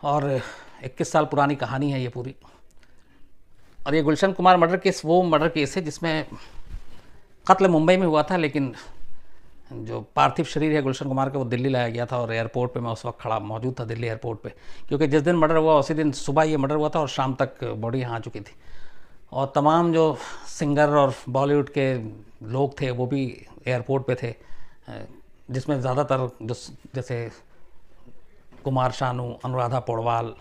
और 21 साल पुरानी कहानी है ये पूरी। और ये गुलशन कुमार मर्डर केस वो मर्डर केस है जिसमें कत्ल मुंबई में हुआ था, लेकिन जो पार्थिव शरीर है गुलशन कुमार का वो दिल्ली लाया गया था। और एयरपोर्ट पे मैं उस वक्त खड़ा मौजूद था दिल्ली एयरपोर्ट पे, क्योंकि जिस दिन मर्डर हुआ उसी दिन सुबह ये मर्डर हुआ था और शाम तक बॉडी यहाँ आ चुकी थी। और तमाम जो सिंगर और बॉलीवुड के लोग थे वो भी एयरपोर्ट पे थे, जिसमें ज़्यादातर जो जैसे कुमार शानू, अनुराधा पौडवाल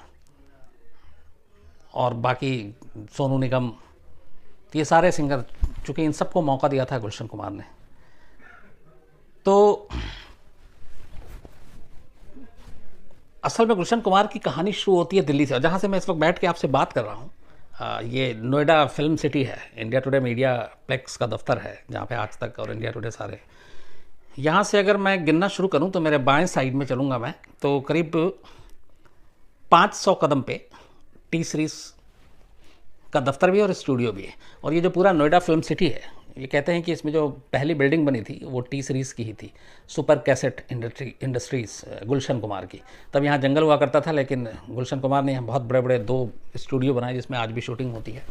और बाकी सोनू निगम, तो ये सारे सिंगर, चूँकि इन सबको मौका दिया था गुलशन कुमार ने। तो असल में गुलशन कुमार की कहानी शुरू होती है दिल्ली से, और जहाँ से मैं इस वक्त बैठ के आपसे बात कर रहा हूँ ये नोएडा फिल्म सिटी है। इंडिया टुडे मीडिया प्लेक्स का दफ्तर है जहाँ पे आज तक और इंडिया टुडे सारे। यहाँ से अगर मैं गिनना शुरू करूँ तो मेरे बाएं साइड में चलूँगा मैं, तो करीब 500 कदम पे टी सीरीज़ का दफ्तर भी है और स्टूडियो भी है। और ये जो पूरा नोएडा फिल्म सिटी है, ये कहते हैं कि इसमें जो पहली बिल्डिंग बनी थी वो टी सीरीज़ की ही थी, super cassette industries Gulshan Kumar की। तब यहाँ जंगल हुआ करता था, लेकिन गुलशन कुमार ने यहाँ बहुत बड़े बड़े 2 स्टूडियो बनाए जिसमें आज भी शूटिंग होती है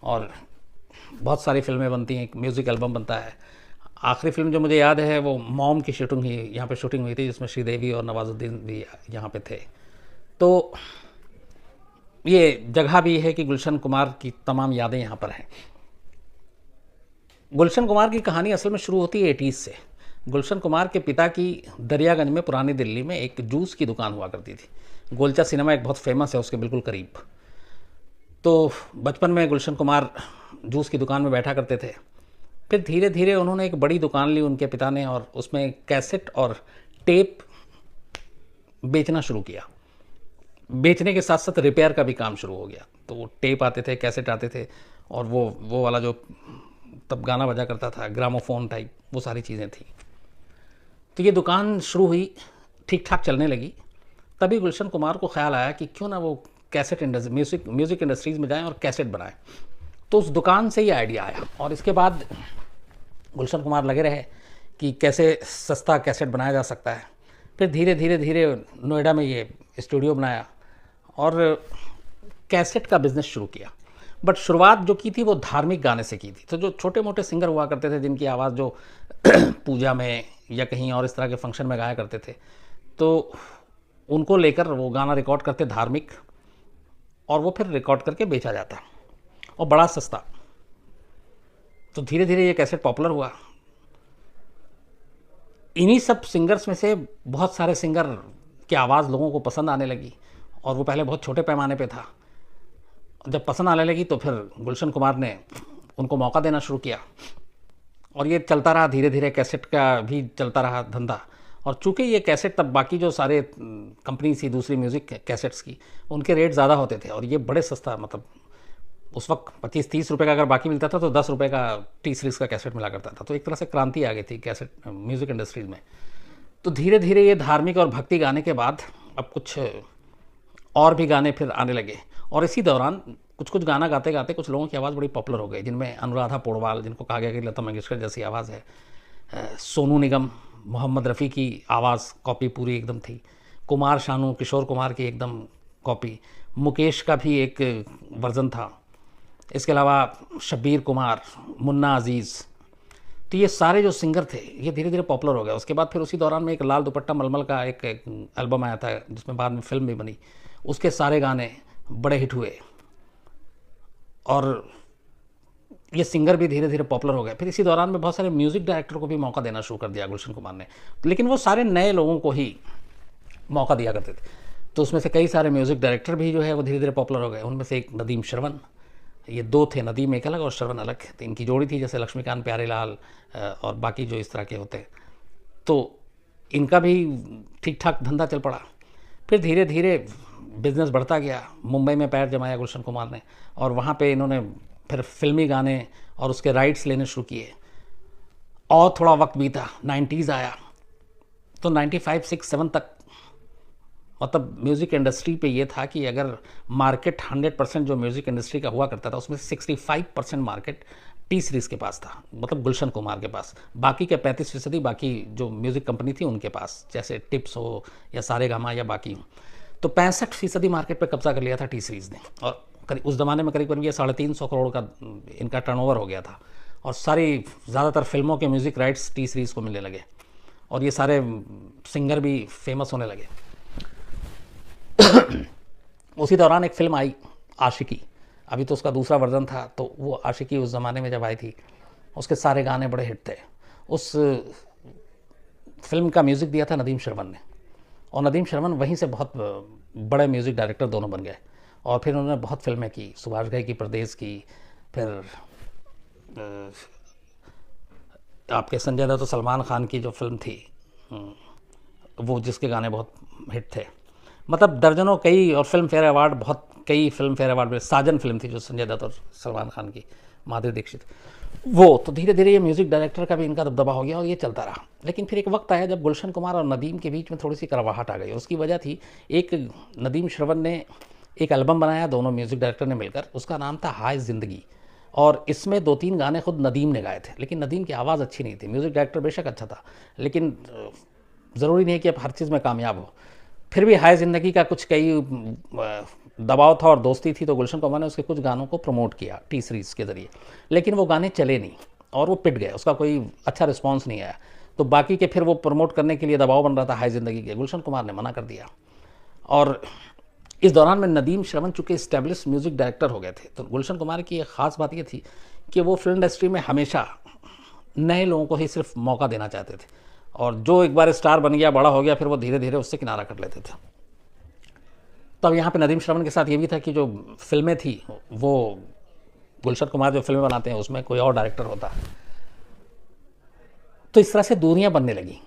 और बहुत सारी फिल्में बनती हैं, एक म्यूज़िक एल्बम बनता है। आखिरी फिल्म जो मुझे याद है वो मॉम की शूटिंग ही यहाँ पे शूटिंग हुई थी, जिसमें श्रीदेवी और नवाजुद्दीन भी यहाँ पे थे। तो ये जगह भी है कि गुलशन कुमार की तमाम यादें यहाँ पर हैं। गुलशन कुमार की कहानी असल में शुरू होती है 80s से। गुलशन कुमार के पिता की दरियागंज में पुरानी दिल्ली में एक जूस की दुकान हुआ करती थी। गोलचा सिनेमा एक बहुत फेमस है उसके बिल्कुल करीब। तो बचपन में गुलशन कुमार जूस की दुकान में बैठा करते थे। फिर धीरे धीरे उन्होंने एक बड़ी दुकान ली उनके पिता ने, और उसमें कैसेट और टेप बेचना शुरू किया। बेचने के साथ साथ रिपेयर का भी काम शुरू हो गया। तो वो टेप आते थे, कैसेट आते थे, और वो वाला जो तब गाना बजा करता था ग्रामोफोन टाइप, वो सारी चीज़ें थी। तो ये दुकान शुरू हुई, ठीक ठाक चलने लगी। तभी गुलशन कुमार को ख्याल आया कि क्यों ना वो कैसेट म्यूज़िक इंडस्ट्रीज़ में जाएं और कैसेट बनाएं। तो उस दुकान से ये आइडिया आया, और इसके बाद गुलशन कुमार लगे रहे कि कैसे सस्ता कैसेट बनाया जा सकता है। फिर धीरे धीरे धीरे नोएडा में ये स्टूडियो बनाया और कैसेट का बिज़नेस शुरू किया। बट शुरुआत जो की थी वो धार्मिक गाने से की थी। तो जो छोटे मोटे सिंगर हुआ करते थे जिनकी आवाज़ जो पूजा में या कहीं और इस तरह के फंक्शन में गाया करते थे, तो उनको लेकर वो गाना रिकॉर्ड करते धार्मिक, और वो फिर रिकॉर्ड करके बेचा जाता और बड़ा सस्ता। तो धीरे धीरे ये कैसेट पॉपुलर हुआ। इन्हीं सब सिंगर्स में से बहुत सारे सिंगर की आवाज़ लोगों को पसंद आने लगी, और वो पहले बहुत छोटे पैमाने पे था। जब पसंद आने लगी तो फिर गुलशन कुमार ने उनको मौका देना शुरू किया, और ये चलता रहा। धीरे धीरे कैसेट का भी चलता रहा धंधा। और चूँकि ये कैसेट तब बाकी जो सारे कंपनी थी दूसरी म्यूज़िक कैसेट्स की, उनके रेट ज़्यादा होते थे और ये बड़े सस्ता, मतलब उस वक्त 25-30 रुपये का अगर बाकी मिलता था तो 10 रुपये का टी सीरीज़ का कैसेट मिला करता था। तो एक तरह से क्रांति आ गई थी कैसेट म्यूज़िक इंडस्ट्रीज़ में। तो धीरे धीरे ये धार्मिक और भक्ति गाने के बाद अब कुछ और भी गाने फिर आने लगे, और इसी दौरान कुछ कुछ गाना गाते गाते कुछ लोगों की आवाज़ बड़ी पॉपुलर हो गई, जिनमें अनुराधा पौडवाल, जिनको कहा गया कि लता मंगेशकर जैसी आवाज़ है, सोनू निगम, मोहम्मद रफ़ी की आवाज़ कॉपी पूरी एकदम थी, कुमार शानू, किशोर कुमार की एकदम कॉपी, मुकेश का भी एक वर्ज़न था, इसके अलावा शब्बीर कुमार, मुन्ना अज़ीज़। तो ये सारे जो सिंगर थे ये धीरे धीरे पॉपुलर हो गए। उसके बाद फिर उसी दौरान में एक लाल दुपट्टा मलमल का एक एल्बम आया था जिसमें बाद में फिल्म भी बनी, उसके सारे गाने बड़े हिट हुए, और ये सिंगर भी धीरे धीरे पॉपुलर हो गए। फिर इसी दौरान में बहुत सारे म्यूज़िक डायरेक्टर को भी मौका देना शुरू कर दिया गुलशन कुमार ने, लेकिन वो सारे नए लोगों को ही मौका दिया करते थे। तो उसमें से कई सारे म्यूज़िक डायरेक्टर भी जो है वो धीरे धीरे पॉपुलर हो गए। उनमें से एक नदीम श्रवण, ये 2 थे, नदीम एक अलग और श्रवण अलग। तो इनकी जोड़ी थी, जैसे लक्ष्मीकांत प्यारेलाल और बाकी जो इस तरह के होते। तो इनका भी ठीक ठाक धंधा चल पड़ा। फिर धीरे धीरे बिज़नेस बढ़ता गया। मुंबई में पैर जमाया गुलशन कुमार ने, और वहाँ पे इन्होंने फिर फिल्मी गाने और उसके राइट्स लेने शुरू किए। और थोड़ा वक्त बीता, 90s आया, तो 95, 6, 7 तक मतलब म्यूज़िक इंडस्ट्री पे ये था कि अगर मार्केट 100% जो म्यूज़िक इंडस्ट्री का हुआ करता था उसमें 65% मार्केट टी सीरीज़ के पास था, मतलब गुलशन कुमार के पास। बाकी के 35% बाकी जो म्यूज़िक कंपनी थी उनके पास, जैसे टिप्स हो या सारेगामा या बाकी हो। तो 65% मार्केट पे कब्जा कर लिया था टी सीरीज़ ने, और करीब उस ज़माने में करीब करीब ये 350 करोड़ का इनका टर्नओवर हो गया था, और सारी ज़्यादातर फिल्मों के म्यूज़िक राइट्स टी सीरीज़ को मिलने लगे, और ये सारे सिंगर भी फेमस होने लगे। उसी दौरान एक फ़िल्म आई आशिकी, अभी तो उसका दूसरा वर्जन था, तो वो आशिकी उस ज़माने में जब आई थी उसके सारे गाने बड़े हिट थे। उस फिल्म का म्यूज़िक दिया था नदीम श्रवण ने, और नदीम श्रवण वहीं से बहुत बड़े म्यूज़िक डायरेक्टर दोनों बन गए, और फिर उन्होंने बहुत फिल्में की, सुभाष घई की परदेस की, फिर आपके संजय दत्त तो सलमान खान की जो फिल्म थी वो जिसके गाने बहुत हिट थे, मतलब दर्जनों कई, और फिल्म फेयर अवार्ड बहुत कई फिल्म फेयर अवार्ड में, साजन फिल्म थी जो संजय दत्त और सलमान खान की, माधुरी दीक्षित, वो तो धीरे धीरे ये म्यूज़िक डायरेक्टर का भी इनका दबदबा हो गया और ये चलता रहा। लेकिन फिर एक वक्त आया जब गुलशन कुमार और नदीम के बीच में थोड़ी सी कड़वाहट आ गई, और उसकी वजह थी एक नदीम श्रवण ने एक एल्बम बनाया दोनों म्यूज़िक डायरेक्टर ने मिलकर, उसका नाम था हाय ज़िंदगी, और इसमें 2-3 गाने खुद नदीम ने गाए थे, लेकिन नदीम की आवाज़ अच्छी नहीं थी, म्यूज़िक डायरेक्टर बेशक अच्छा था, लेकिन ज़रूरी नहीं कि आप हर चीज़ में कामयाब हो। फिर भी हाय ज़िंदगी का कुछ कई दबाव था और दोस्ती थी, तो गुलशन कुमार ने उसके कुछ गानों को प्रमोट किया टी सीरीज़ के ज़रिए, लेकिन वो गाने चले नहीं और वो पिट गए, उसका कोई अच्छा रिस्पॉन्स नहीं आया। तो बाकी के फिर वो प्रमोट करने के लिए दबाव बन रहा था हाय ज़िंदगी के, गुलशन कुमार ने मना कर दिया। और इस दौरान में नदीम श्रवण चूँकि इस्टेब्लिश म्यूज़िक डायरेक्टर हो गए थे, तो गुलशन कुमार की एक ख़ास बात ये थी कि वो फिल्म इंडस्ट्री में हमेशा नए लोगों को ही सिर्फ मौका देना चाहते थे, और जो एक बार स्टार बन गया, बड़ा हो गया, फिर वो धीरे धीरे उससे किनारा कर लेते थे। तो अब यहाँ पे नदीम श्रवण के साथ ये भी था कि जो फिल्में थी वो गुलशन कुमार जो फिल्में बनाते हैं उसमें कोई और डायरेक्टर होता, तो इस तरह से दूरियां बनने लगी।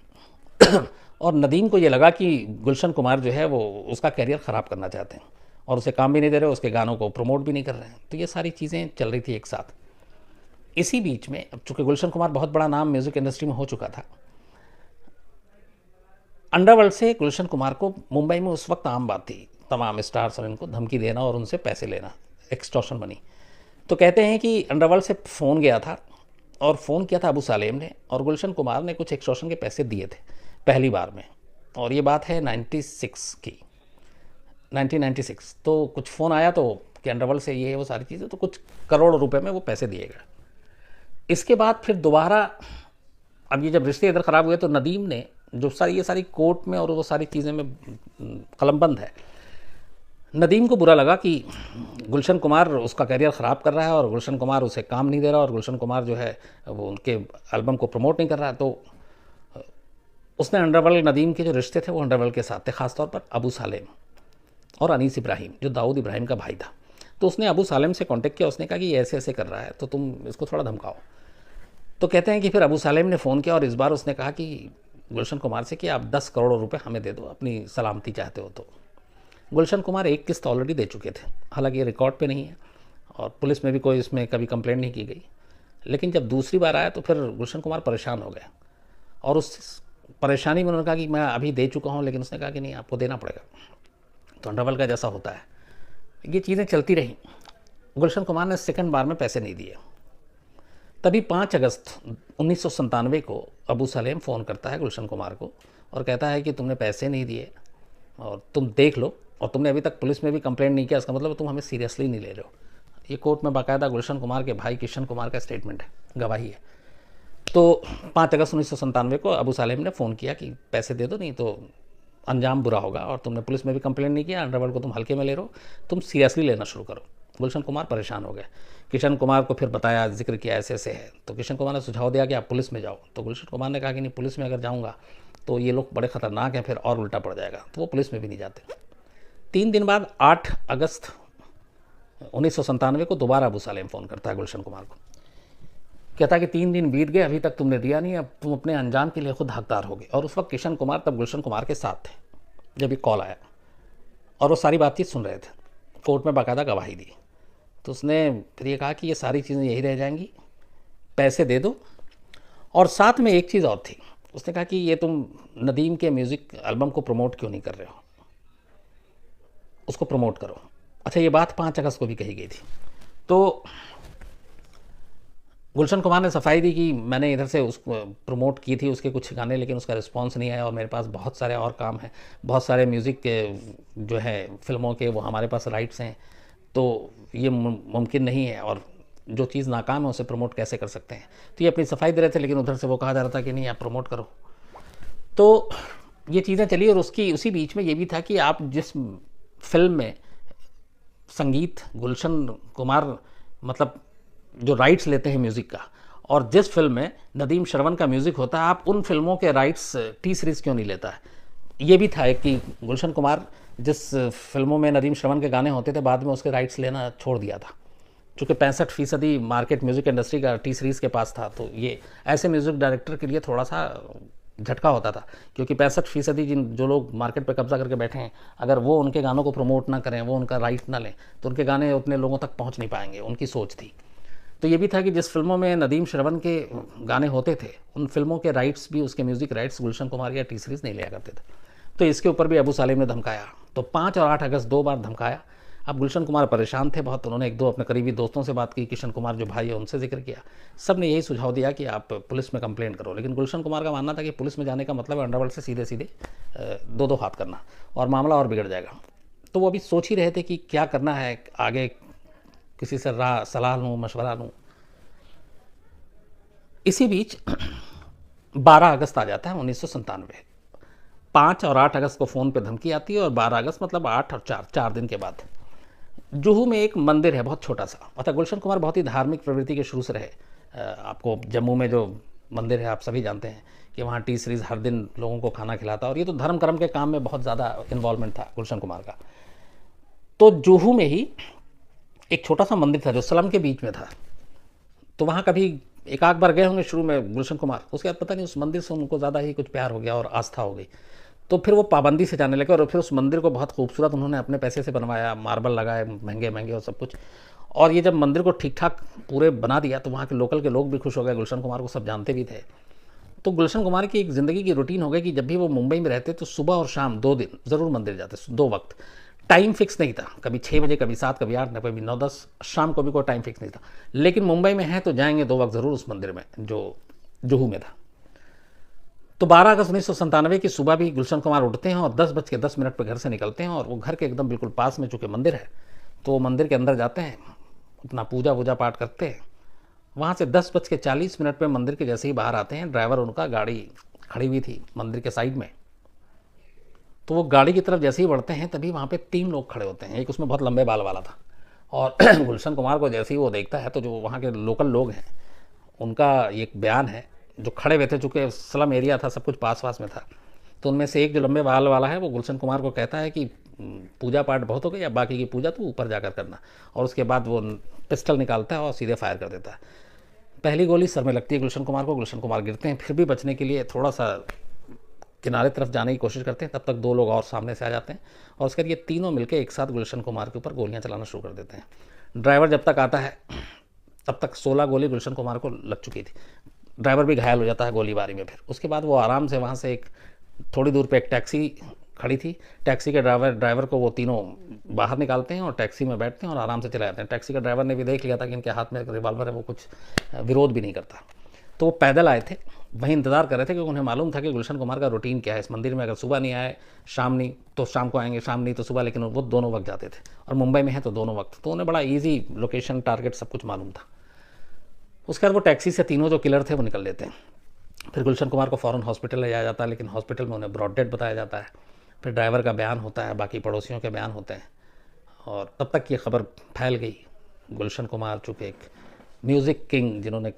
और नदीम को ये लगा कि गुलशन कुमार जो है वो उसका कैरियर ख़राब करना चाहते हैं, और उसे काम भी नहीं दे रहे, उसके गानों को प्रमोट भी नहीं कर रहे हैं, तो ये सारी चीज़ें चल रही थी एक साथ। इसी बीच में अब चूँकि गुलशन कुमार बहुत बड़ा नाम म्यूज़िक इंडस्ट्री में हो चुका था, अंडरवर्ल्ड से गुलशन कुमार को मुंबई में उस वक्त आम बात थी तमाम स्टार्स और इनको धमकी देना और उनसे पैसे लेना, एक्सटॉर्शन मनी। तो कहते हैं कि अंडरवर्ल्ड से फ़ोन गया था, और फ़ोन किया था अबू सालेम ने, और गुलशन कुमार ने कुछ एक्सटॉर्शन के पैसे दिए थे पहली बार में, और ये बात है 96 की, 1996। तो कुछ फ़ोन आया तो कि अंडरवर्ल्ड से ये वो सारी चीज़ें, तो कुछ करोड़ रुपए में वो पैसे दिए गए। इसके बाद फिर दोबारा अब ये जब रिश्ते इधर ख़राब हुए तो नदीम ने जो ये सारी कोर्ट में और वो सारी चीज़ें में कलमबंद है, नदीम को बुरा लगा कि गुलशन कुमार उसका करियर ख़राब कर रहा है और गुलशन कुमार उसे काम नहीं दे रहा, और गुलशन कुमार जो है वो उनके एल्बम को प्रमोट नहीं कर रहा है। तो उसने अंडरवर्ल्ड, नदीम के जो रिश्ते थे वो अंडरवर्ल्ड के साथ थे, ख़ासतौर पर अबू सालेम और अनीस इब्राहिम जो दाऊद इब्राहिम का भाई था। तो उसने अबू सालेम से कांटेक्ट किया, उसने कहा कि ये ऐसे ऐसे कर रहा है तो तुम इसको थोड़ा धमकाओ। तो कहते हैं कि फिर अबू सालेम ने फ़ोन किया, और इस बार उसने कहा कि गुलशन कुमार से कि आप 10 करोड़ रुपए हमें दे दो, अपनी सलामती चाहते हो तो। गुलशन कुमार एक किस्त ऑलरेडी दे चुके थे, हालांकि ये रिकॉर्ड पे नहीं है और पुलिस में भी कोई इसमें कभी कंप्लेंट नहीं की गई, लेकिन जब दूसरी बार आया तो फिर गुलशन कुमार परेशान हो गए, और उस परेशानी में उन्होंने कहा कि मैं अभी दे चुका हूँ, लेकिन उसने कहा कि नहीं आपको देना पड़ेगा। तो अंडरवर्ल्ड का जैसा होता है ये चीज़ें चलती रहीं। गुलशन कुमार ने सेकंड बार में पैसे नहीं दिए। तभी 5 अगस्त 1997 को अबू सलेम फ़ोन करता है गुलशन कुमार को और कहता है कि तुमने पैसे नहीं दिए और तुम देख लो, और तुमने अभी तक पुलिस में भी कंप्लेंट नहीं किया, इसका मतलब तुम हमें सीरियसली नहीं ले रहे हो। ये कोर्ट में बाकायदा गुलशन कुमार के भाई किशन कुमार का स्टेटमेंट है, गवाही है। तो 5 अगस्त 1997 को अबू सालेम ने फ़ोन किया कि पैसे दे दो, नहीं तो अंजाम बुरा होगा, और तुमने पुलिस में भी कंप्लेंट नहीं किया, अंडरवर्ल्ड को तुम हल्के में ले रहे हो, तुम सीरियसली लेना शुरू करो। गुलशन कुमार परेशान हो गए। किशन कुमार को फिर बताया, जिक्र किया ऐसे ऐसे है, तो किशन कुमार ने सुझाव दिया कि आप पुलिस में जाओ। तो गुलशन कुमार ने कहा कि नहीं, पुलिस में अगर जाऊँगा तो ये लोग बड़े ख़तरनाक हैं, फिर और उल्टा पड़ जाएगा, तो वो पुलिस में भी नहीं जाते। 3 दिन बाद 8 अगस्त 1997 को दोबारा अबू सालेम फ़ोन करता है गुलशन कुमार को, कहता है कि 3 दिन बीत गए, अभी तक तुमने दिया नहीं, अब तुम अपने अंजाम के लिए खुद हकदार होगे। और उस वक्त किशन कुमार तब गुलशन कुमार के साथ थे जब ये कॉल आया, और वो सारी बातचीत सुन रहे थे, कोर्ट में बाकायदा गवाही दी। तो उसने फिर ये कहा कि ये सारी चीज़ें यही रह जाएंगी, पैसे दे दो। और साथ में एक चीज़ और थी, उसने कहा कि ये तुम नदीम के म्यूज़िक एल्बम को प्रमोट क्यों नहीं कर रहे हो, उसको प्रमोट करो। अच्छा, ये बात 5 अगस्त को भी कही गई थी। तो गुलशन कुमार ने सफाई दी कि मैंने इधर से उसको प्रमोट की थी उसके कुछ गाने, लेकिन उसका रिस्पांस नहीं आया और मेरे पास बहुत सारे और काम हैं, बहुत सारे म्यूज़िक के जो है फिल्मों के वो हमारे पास राइट्स हैं, तो ये मुमकिन नहीं है और जो चीज़ नाकाम है उसे प्रमोट कैसे कर सकते हैं। तो ये अपनी सफाई दे रहे थे, लेकिन उधर से वो कहा जा रहा था कि नहीं आप प्रमोट करो। तो ये चीज़ें चली और उसकी उसी बीच में ये भी था कि आप जिस फिल्म में संगीत गुलशन कुमार मतलब जो राइट्स लेते हैं म्यूज़िक का, और जिस फिल्म में नदीम श्रवण का म्यूज़िक होता है, आप उन फिल्मों के राइट्स टी सीरीज़ क्यों नहीं लेता है। ये भी था कि गुलशन कुमार जिस फिल्मों में नदीम श्रवण के गाने होते थे बाद में उसके राइट्स लेना छोड़ दिया था, चूँकि 65% मार्केट म्यूज़िक इंडस्ट्री का टी सीरीज़ के पास था। तो ये ऐसे म्यूज़िक डायरेक्टर के लिए थोड़ा सा झटका होता था, क्योंकि 65% जिन जो लोग मार्केट पर कब्जा करके बैठे हैं, अगर वो उनके गानों को प्रमोट ना करें, वो उनका राइट ना लें, तो उनके गाने उतने लोगों तक पहुंच नहीं पाएंगे। उनकी सोच थी। तो ये भी था कि जिस फिल्मों में नदीम श्रवण के गाने होते थे उन फिल्मों के राइट्स भी, उसके म्यूज़िक राइट्स गुलशन कुमार या टी सीरीज़ नहीं लिया करते थे। तो इसके ऊपर भी अबू सालिम ने धमकाया। तो 5 और 8 अगस्त 2 बार धमकाया। अब गुलशन कुमार परेशान थे बहुत। उन्होंने 1-2 अपने करीबी दोस्तों से बात की, किशन कुमार जो भाई है उनसे जिक्र किया। सब ने यही सुझाव दिया कि आप पुलिस में कंप्लेंट करो, लेकिन गुलशन कुमार का मानना था कि पुलिस में जाने का मतलब है अंडरवर्ल्ड से सीधे सीधे 2-2 हाथ करना और मामला और बिगड़ जाएगा। तो वो अभी सोच ही रहे थे कि क्या करना है आगे, किसी से राह सलाह लूँ, मशवरा लूँ। इसी बीच 12 अगस्त आ जाता है 1997। 5 और 8 अगस्त को फ़ोन पे धमकी आती है और 12 अगस्त मतलब 8 और 4 दिन के बाद जुहू में एक मंदिर है बहुत छोटा सा। अतः गुलशन कुमार बहुत ही धार्मिक प्रवृत्ति के शुरू से रहे। आपको जम्मू में जो मंदिर है आप सभी जानते हैं कि वहाँ टी सीरीज़ हर दिन लोगों को खाना खिलाता, और ये तो धर्म कर्म के काम में बहुत ज़्यादा इन्वॉल्वमेंट था गुलशन कुमार का। तो जुहू में ही एक छोटा सा मंदिर था जो स्लम के बीच में था। तो वहाँ कभी एक आध बार गए होंगे शुरू में गुलशन कुमार, उसके बाद पता नहीं उस मंदिर से उनको ज़्यादा ही कुछ प्यार हो गया और आस्था हो गई। तो फिर वो पाबंदी से जाने लगे और फिर उस मंदिर को बहुत खूबसूरत उन्होंने अपने पैसे से बनवाया, मार्बल लगाए महंगे महंगे और सब कुछ। और ये जब मंदिर को ठीक ठाक पूरे बना दिया तो वहाँ के लोकल के लोग भी खुश हो गए, गुलशन कुमार को सब जानते भी थे। तो गुलशन कुमार की एक ज़िंदगी की रूटीन हो गई कि जब भी वो मुंबई में रहते तो सुबह और शाम 2 दिन ज़रूर मंदिर जाते, 2 वक्त। टाइम फिक्स नहीं था, कभी 6 बजे, कभी 7, कभी 8, कभी 9-10, शाम को भी कोई टाइम फिक्स नहीं था। लेकिन मुंबई में है तो जाएंगे 2 वक्त ज़रूर उस मंदिर में जो जुहू में था। तो 12 अगस्त 1997 की सुबह भी गुलशन कुमार उठते हैं और 10:10 पर घर से निकलते हैं और वो घर के एकदम बिल्कुल पास में चूँकि मंदिर है तो वो मंदिर के अंदर जाते हैं, अपना पूजा वूजा पाठ करते हैं। वहाँ से 10:40 पे मंदिर के जैसे ही बाहर आते हैं, ड्राइवर उनका गाड़ी खड़ी हुई थी मंदिर के साइड में, तो वो गाड़ी की तरफ जैसे ही बढ़ते हैं तभी वहाँ पे 3 लोग खड़े होते हैं। एक उसमें बहुत लंबे बाल वाला था और गुलशन कुमार को जैसे ही वो देखता है तो जो वहाँ के लोकल लोग हैं उनका एक बयान है, जो खड़े हुए थे चूँकि स्लम एरिया था, सब कुछ पास पास में था। तो उनमें से एक जो लंबे बाल वाला है वो गुलशन कुमार को कहता है कि पूजा पाठ बहुत हो गई, अब बाकी की पूजा तो ऊपर जाकर करना। और उसके बाद वो पिस्टल निकालता है और सीधे फायर कर देता है। पहली गोली सर में लगती है गुलशन कुमार को, गुलशन कुमार गिरते हैं। फिर भी बचने के लिए थोड़ा सा किनारे तरफ जाने की कोशिश करते हैं, तब तक 2 लोग और सामने से आ जाते हैं और उसके बाद ये तीनों मिलकर एक साथ गुलशन कुमार के ऊपर गोलियां चलाना शुरू कर देते हैं। ड्राइवर जब तक आता है तब तक 16 गोली गुलशन कुमार को लग चुकी थी। ड्राइवर भी घायल हो जाता है गोलीबारी में। फिर उसके बाद वो आराम से वहाँ से एक थोड़ी दूर पे एक टैक्सी खड़ी थी, टैक्सी के ड्राइवर को वो तीनों बाहर निकालते हैं और टैक्सी में बैठते हैं और आराम से चले जाते हैं। टैक्सी के ड्राइवर ने भी देख लिया था कि इनके हाथ में एक रिवॉल्वर है, वो कुछ विरोध भी नहीं करता। तो वो पैदल आए थे, वहीं इंतज़ार कर रहे थे क्योंकि उन्हें मालूम था कि गुलशन कुमार का रूटीन क्या है इस मंदिर में। अगर सुबह नहीं आए, शाम नहीं तो शाम को आएंगे, शाम नहीं तो सुबह, लेकिन वो दोनों वक्त जाते थे और मुंबई में है तो दोनों वक्त। तो उन्हें बड़ा ईजी लोकेशन, टारगेट सब कुछ मालूम था। उसके बाद वो टैक्सी से तीनों जो किलर थे वो निकल लेते हैं। फिर गुलशन कुमार को फ़ौरन हॉस्पिटल ले जाया जाता है, लेकिन हॉस्पिटल में उन्हें ब्रॉड डेड बताया जाता है। फिर ड्राइवर का बयान होता है, बाकी पड़ोसियों के बयान होते हैं और तब तक ये खबर फैल गई। गुलशन कुमार चूँकि एक म्यूज़िक किंग, जिन्होंने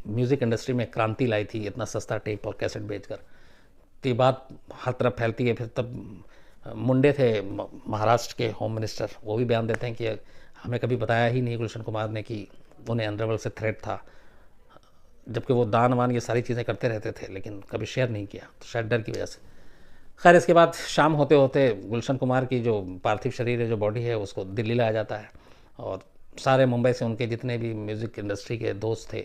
म्यूज़िक इंडस्ट्री में क्रांति लाई थी इतना सस्ता टेप और कैसेट बेचकर, तो ये बात हर तरफ फैलती है। फिर तब मुंडे थे महाराष्ट्र के होम मिनिस्टर, वो भी बयान देते हैं कि हमें कभी बताया ही नहीं गुलशन कुमार ने कि उन्हें अंडरवर्ल्ड से थ्रेट था, जबकि वो दान वान ये सारी चीज़ें करते रहते थे, लेकिन कभी शेयर नहीं किया, तो शायद डर की वजह से। खैर इसके बाद शाम होते होते गुलशन कुमार की जो पार्थिव शरीर है, जो बॉडी है, उसको दिल्ली लाया जाता है और सारे मुंबई से उनके जितने भी म्यूज़िक इंडस्ट्री के दोस्त थे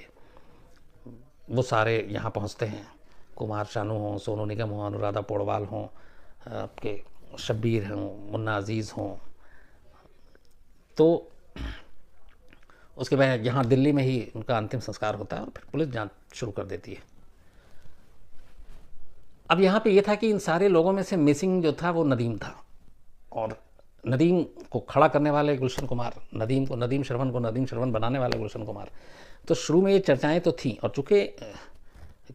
वो सारे यहाँ पहुँचते हैं। कुमार शानू हों, सोनू निगम हों, अनुराधा पौडवाल हों, आपके शब्बीर हों, मुन्ना अजीज़ हों, तो उसके बाद यहाँ दिल्ली में ही उनका अंतिम संस्कार होता है और फिर पुलिस जांच शुरू कर देती है। अब यहाँ पे ये था कि इन सारे लोगों में से मिसिंग जो था वो नदीम था, और नदीम को खड़ा करने वाले गुलशन कुमार, नदीम श्रवण बनाने वाले गुलशन कुमार। तो शुरू में ये चर्चाएं तो थी, और चूँकि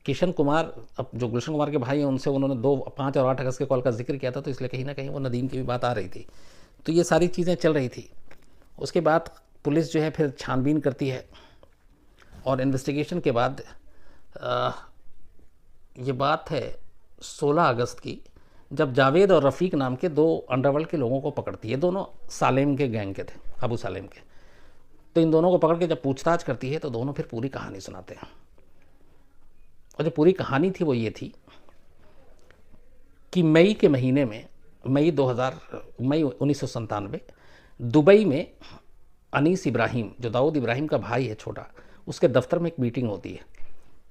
किशन कुमार, अब जो गुलशन कुमार के भाई हैं, उनसे उन्होंने 2, 5 और 8 अगस्त के कॉल का जिक्र किया था, तो इसलिए कहीं ना कहीं वो नदीम की भी बात आ रही थी। तो ये सारी चीज़ें चल रही थी। उसके बाद पुलिस जो है फिर छानबीन करती है, और इन्वेस्टिगेशन के बाद ये बात है 16 अगस्त की, जब जावेद और रफ़ीक नाम के 2 अंडरवर्ल्ड के लोगों को पकड़ती है। दोनों सालेम के गैंग के थे, अबू सालेम के। तो इन दोनों को पकड़ के जब पूछताछ करती है तो दोनों फिर पूरी कहानी सुनाते हैं। और जो पूरी कहानी थी वो ये थी कि मई के महीने में, मई 1997, दुबई में अनीस इब्राहिम, जो दाऊद इब्राहिम का भाई है छोटा, उसके दफ्तर में एक मीटिंग होती है।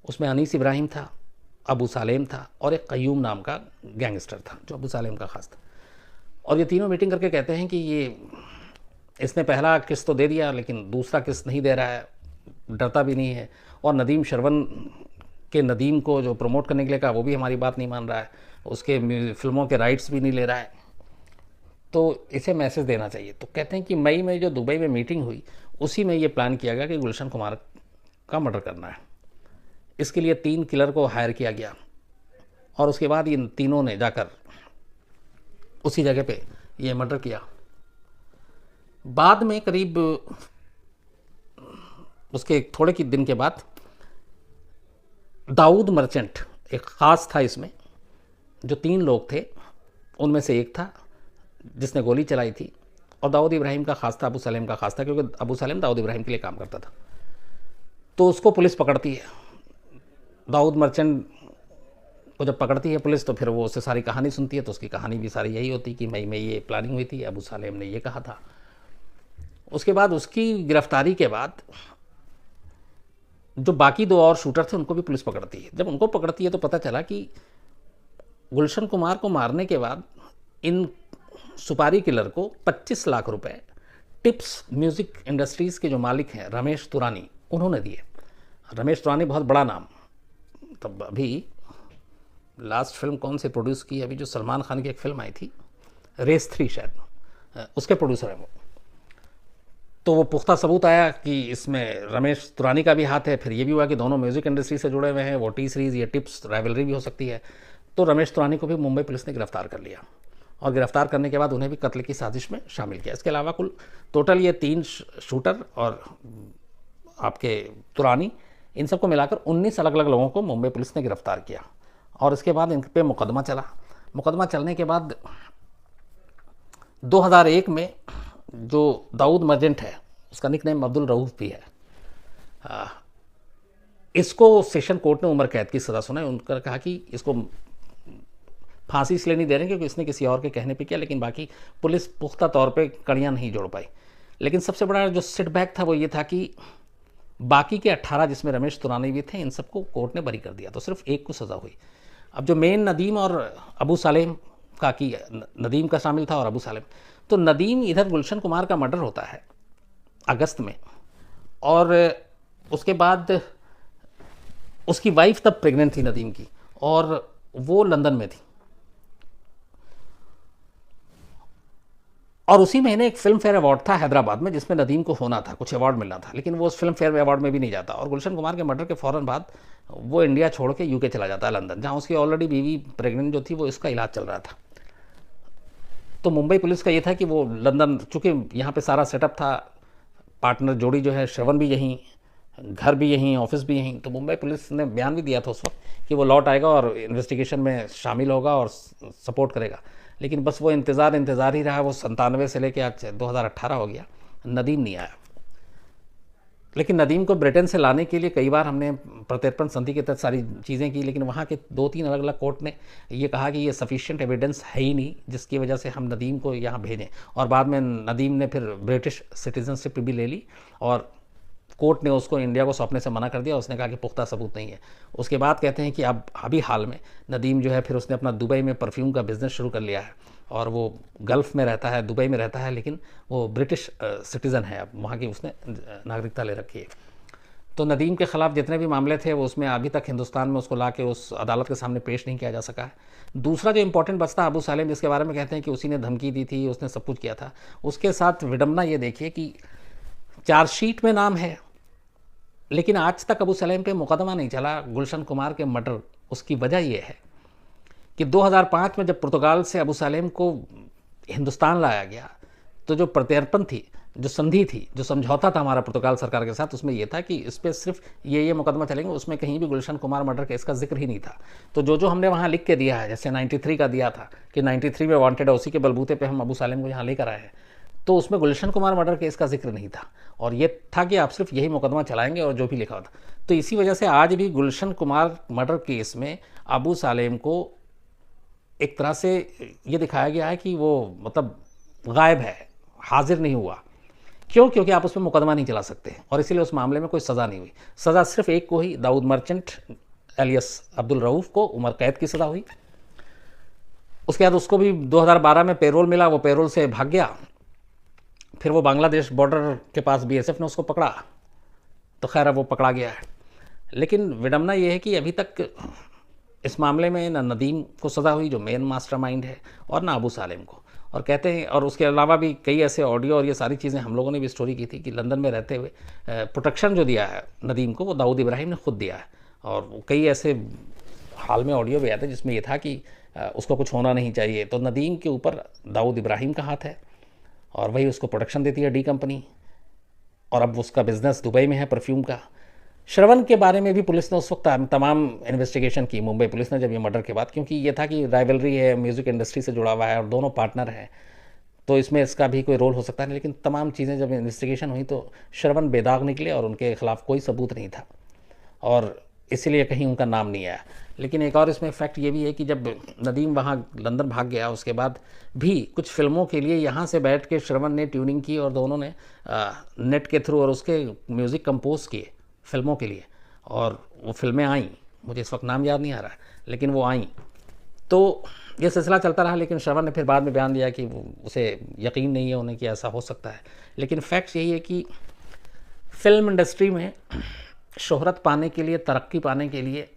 उसमें अनीस इब्राहिम था, अबू सालेम था और एक कयूम नाम का गैंगस्टर था जो अबू सालेम का खास था। और ये तीनों मीटिंग करके कहते हैं कि ये इसने पहला किस्त तो दे दिया, लेकिन दूसरा किस्त नहीं दे रहा है, डरता भी नहीं है, और नदीम श्रवण के नदीम को जो प्रमोट करने के लिए कहा वो भी हमारी बात नहीं मान रहा है, उसके फिल्मों के राइट्स भी नहीं ले रहा है, तो इसे मैसेज देना चाहिए। तो कहते हैं कि मई में जो दुबई में मीटिंग हुई, उसी में ये प्लान किया गया कि गुलशन कुमार का मर्डर करना है। इसके लिए 3 किलर को हायर किया गया, और उसके बाद इन तीनों ने जाकर उसी जगह पे ये मर्डर किया। बाद में करीब उसके थोड़े के दिन के बाद दाऊद मर्चेंट एक ख़ास था इसमें, जो 3 लोग थे उनमें से एक था जिसने गोली चलाई थी, और दाऊद इब्राहिम का खास था, अबू सलेम का खास था, क्योंकि अबू सलेम दाऊद इब्राहिम के लिए काम करता था। तो उसको पुलिस पकड़ती है। दाऊद मर्चेंट को जब पकड़ती है पुलिस, तो फिर वो उससे सारी कहानी सुनती है। तो उसकी कहानी भी सारी यही होती कि मई में ये प्लानिंग हुई थी, अबू सलेम ने ये कहा था। उसके बाद उसकी गिरफ्तारी के बाद जो बाकी 2 और शूटर थे उनको भी पुलिस पकड़ती है। जब उनको पकड़ती है तो पता चला कि गुलशन कुमार को मारने के बाद इन सुपारी किलर को 25 लाख रुपए टिप्स म्यूज़िक इंडस्ट्रीज़ के जो मालिक हैं रमेश तुरानी, उन्होंने दिए। रमेश तुरानी बहुत बड़ा नाम, तब अभी लास्ट फिल्म कौन से प्रोड्यूस की, अभी जो सलमान खान की एक फिल्म आई थी रेस 3 शायद, उसके प्रोड्यूसर हैं वो। तो वो पुख्ता सबूत आया कि इसमें रमेश तुरानी का भी हाथ है। फिर ये भी हुआ कि दोनों म्यूज़िक इंडस्ट्री से जुड़े हुए हैं, वो टी सीरीज़ या टिप्स राइवलरी भी हो सकती है। तो रमेश तुरानी को भी मुंबई पुलिस ने गिरफ्तार कर लिया, और गिरफ्तार करने के बाद उन्हें भी कत्ल की साजिश में शामिल किया। इसके अलावा कुल टोटल ये 3 शूटर और आपके तुरानी, इन सबको मिलाकर 19 अलग अलग लोगों को मुंबई पुलिस ने गिरफ्तार किया। और इसके बाद इन पे मुकदमा चला। मुकदमा चलने के बाद 2001 में जो दाऊद मर्चेंट है, उसका निकनेम अब्दुल रऊफ भी है, इसको सेशन कोर्ट ने उम्र कैद की सज़ा सुनाई। उनका कहा कि इसको फांसी इसलिए नहीं दे रहे क्योंकि इसने किसी और के कहने पे किया, लेकिन बाकी पुलिस पुख्ता तौर पे कड़ियाँ नहीं जोड़ पाई। लेकिन सबसे बड़ा जो सेटबैक था वो ये था कि बाकी के 18, जिसमें रमेश तुरानी भी थे, इन सबको कोर्ट ने बरी कर दिया, तो सिर्फ एक को सज़ा हुई। अब जो मेन नदीम और अबू सालेम का की, नदीम का शामिल था और अबू सालेम, तो नदीम, इधर गुलशन कुमार का मर्डर होता है अगस्त में, और उसके बाद उसकी वाइफ तब प्रेग्नेंट थी नदीम की, और वो लंदन में थी। और उसी महीने एक फिल्म फेयर अवार्ड था हैदराबाद में, जिसमें नदीम को होना था, कुछ अवार्ड मिलना था, लेकिन वो उस फिल्म फेयर अवार्ड में भी नहीं जाता। और गुलशन कुमार के मर्डर के फ़ौरन बाद वो इंडिया छोड़ के यूके चला जाता है, लंदन, जहाँ उसकी ऑलरेडी बीवी प्रेग्नेंट जो थी, वो इसका इलाज चल रहा था। तो मुंबई पुलिस का ये था कि वो लंदन, चूँकि यहाँ पे सारा सेटअप था, पार्टनर जोड़ी जो है श्रवण भी यहीं, घर भी यहीं, ऑफिस भी यहीं, तो मुंबई पुलिस ने बयान भी दिया था उस वक्त कि वो लौट आएगा और इन्वेस्टिगेशन में शामिल होगा और सपोर्ट करेगा। लेकिन बस वो इंतज़ार ही रहा। वो 97 से लेके आज 2018 हो गया, नदीम नहीं आया। लेकिन नदीम को ब्रिटेन से लाने के लिए कई बार हमने प्रत्यर्पण संधि के तहत सारी चीज़ें की, लेकिन वहाँ के 2-3 अलग अलग कोर्ट ने ये कहा कि ये सफिशिएंट एविडेंस है ही नहीं जिसकी वजह से हम नदीम को यहाँ भेजें। और बाद में नदीम ने फिर ब्रिटिश सिटीजनशिप भी ले ली, और कोर्ट ने उसको इंडिया को सौंपने से मना कर दिया। उसने कहा कि पुख्ता सबूत नहीं है। उसके बाद कहते हैं कि अब अभी हाल में नदीम जो है, फिर उसने अपना दुबई में परफ्यूम का बिज़नेस शुरू कर लिया है, और वो गल्फ़ में रहता है, दुबई में रहता है, लेकिन वो ब्रिटिश सिटीज़न है, अब वहाँ की उसने नागरिकता ले रखी है। तो नदीम के ख़िलाफ़ जितने भी मामले थे वो उसमें अभी तक हिंदुस्तान में उसको ला के उस अदालत के सामने पेश नहीं किया जा सका है। दूसरा जो इम्पोर्टेंट बचता अबू सालेम, जिसके बारे में कहते हैं कि उसी ने धमकी दी थी, उसने सब कुछ किया था, उसके साथ विडंबना ये देखिए कि चार्जशीट में नाम है, लेकिन आज तक अबू सलेम पे मुकदमा नहीं चला गुलशन कुमार के मर्डर। उसकी वजह यह है कि 2005 में जब पुर्तगाल से अबू सलेम को हिंदुस्तान लाया गया, तो जो प्रत्यर्पण थी, जो संधि थी, जो समझौता था हमारा पुर्तगाल सरकार के साथ, उसमें यह था कि इस पर सिर्फ ये मुकदमा चलेंगे, उसमें कहीं भी गुलशन कुमार मर्डर केस का जिक्र ही नहीं था। तो जो हमने वहाँ लिख के दिया है, जैसे 93 का दिया था कि 93 में वांटेड है, उसी के बलबूते पे हम अबू सलेम को यहाँ लेकर आए हैं, तो उसमें गुलशन कुमार मर्डर केस का जिक्र नहीं था, और ये था कि आप सिर्फ यही मुकदमा चलाएंगे और जो भी लिखा था। तो इसी वजह से आज भी गुलशन कुमार मर्डर केस में अबू सलेम को एक तरह से ये दिखाया गया है कि वो मतलब गायब है, हाजिर नहीं हुआ। क्यों? क्योंकि आप उस पर मुकदमा नहीं चला सकते, और इसीलिए उस मामले में कोई सज़ा नहीं हुई। सज़ा सिर्फ एक को ही, दाऊद मर्चेंट एलियस अब्दुल रऊफ़ को उम्र कैद की सज़ा हुई। उसके बाद उसको भी 2012 में पेरोल मिला, वो पेरोल से भाग गया। फिर वो बांग्लादेश बॉर्डर के पास बीएसएफ ने उसको पकड़ा, तो खैर अब वो पकड़ा गया है। लेकिन विडंबना ये है कि अभी तक इस मामले में ना नदीम को सज़ा हुई, जो मेन मास्टरमाइंड है, और ना अबू सालेम को। और कहते हैं, और उसके अलावा भी कई ऐसे ऑडियो और ये सारी चीज़ें हम लोगों ने भी स्टोरी की थी कि लंदन में रहते हुए प्रोटेक्शन जो दिया है नदीम को, वो दाऊद इब्राहिम ने खुद दिया है। और कई ऐसे हाल में ऑडियो भी आए थे जिसमें ये था कि उसको कुछ होना नहीं चाहिए। तो नदीम के ऊपर दाऊद इब्राहिम का हाथ है, और वही उसको प्रोटेक्शन देती है डी कंपनी, और अब उसका बिज़नेस दुबई में है परफ्यूम का। श्रवण के बारे में भी पुलिस ने उस वक्त तमाम इन्वेस्टिगेशन की, मुंबई पुलिस ने, जब ये मर्डर के बाद, क्योंकि ये था कि राइवलरी है, म्यूज़िक इंडस्ट्री से जुड़ा हुआ है और दोनों पार्टनर हैं, तो इसमें इसका भी कोई रोल हो सकता है। लेकिन तमाम चीज़ें जब इन्वेस्टिगेशन हुई तो श्रवण बेदाग निकले और उनके खिलाफ कोई सबूत नहीं था, और इसीलिए कहीं उनका नाम नहीं आया। लेकिन एक और इसमें फैक्ट ये भी है कि जब नदीम वहाँ लंदन भाग गया, उसके बाद भी कुछ फिल्मों के लिए यहाँ से बैठ के श्रवण ने ट्यूनिंग की, और दोनों ने नेट के थ्रू और उसके म्यूज़िक कंपोज किए फिल्मों के लिए, और वो फिल्में आईं। मुझे इस वक्त नाम याद नहीं आ रहा, लेकिन वो आईं। तो ये सिलसिला चलता रहा, लेकिन श्रवण ने फिर बाद में बयान दिया कि उसे यकीन नहीं है उन्हें कि ऐसा हो सकता है। लेकिन फैक्ट यही है कि फिल्म इंडस्ट्री में शोहरत पाने के लिए, तरक्की पाने के लिए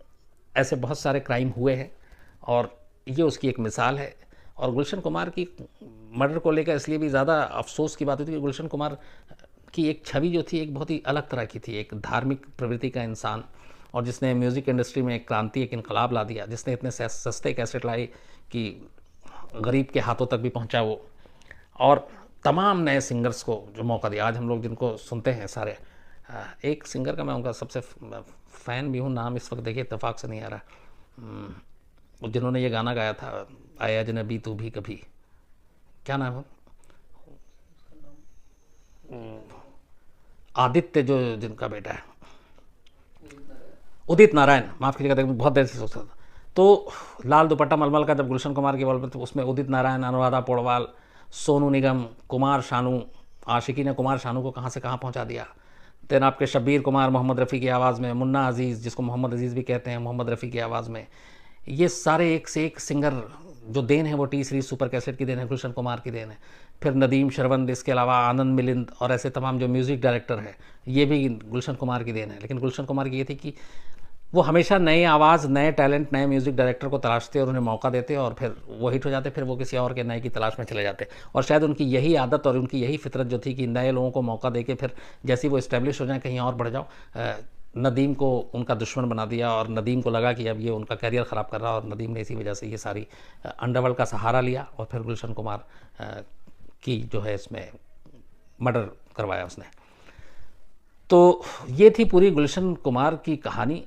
ऐसे बहुत सारे क्राइम हुए हैं, और ये उसकी एक मिसाल है। और गुलशन कुमार की मर्डर को लेकर इसलिए भी ज़्यादा अफसोस की बात होती है कि गुलशन कुमार की एक छवि जो थी एक बहुत ही अलग तरह की थी, एक धार्मिक प्रवृत्ति का इंसान, और जिसने म्यूज़िक इंडस्ट्री में एक क्रांति, एक इनकलाब ला दिया, जिसने इतने सस्ते कैसेट लाए कि गरीब के हाथों तक भी पहुंचा वो, और तमाम नए सिंगर्स को जो मौका दिया। आज हम लोग जिनको सुनते हैं सारे, एक सिंगर का मैं उनका सबसे फ़ैन भी हूँ, नाम इस वक्त देखिए इत्तेफाक से नहीं आ रहा, जिन्होंने ये गाना गाया था, आया अजनबी तू भी कभी, क्या नाम है, आदित्य, जो जिनका बेटा है, उदित नारायण, माफ़ कीजिएगा, बहुत देर से सोचता था। तो लाल दुपट्टा मलमल का जब गुलशन कुमार की बॉल, तो उसमें उदित नारायण, अनुराधा पौडवाल, सोनू निगम, कुमार शानू, आशिकी ने कुमार शानू को कहाँ से कहाँ पहुँचा दिया। देन आपके शब्बीर कुमार मोहम्मद रफ़ी की आवाज़ में, मुन्ना अज़ीज़, जिसको मोहम्मद अज़ीज़ भी कहते हैं, मोहम्मद रफ़ी की आवाज़ में, ये सारे एक से एक सिंगर जो देन है वो टी सीरीज़ सुपर कैसेट की देन है, गुलशन कुमार की देन है। फिर नदीम, श्रवण, इसके अलावा आनंद मिलिंद और ऐसे तमाम जो म्यूज़िक डायरेक्टर है, ये भी गुलशन कुमार की देन है। लेकिन गुलशन कुमार की ये थी कि वो हमेशा नए आवाज़, नए टैलेंट, नए म्यूज़िक डायरेक्टर को तलाशते और उन्हें मौका देते, और फिर वो हिट हो जाते, फिर वो किसी और के नए की तलाश में चले जाते। और शायद उनकी यही आदत और उनकी यही फितरत जो थी कि नए लोगों को मौका दे के फिर जैसे वो इस्टेब्लिश हो जाए, कहीं और बढ़ जाओ। नदीम को उनका दुश्मन बना दिया, और नदीम को लगा कि अब ये उनका करियर ख़राब कर रहा है, और नदीम ने इसी वजह से ये सारी अंडरवर्ल्ड का सहारा लिया, और फिर गुलशन कुमार की जो है इसमें मर्डर करवाया उसने। तो ये थी पूरी गुलशन कुमार की कहानी।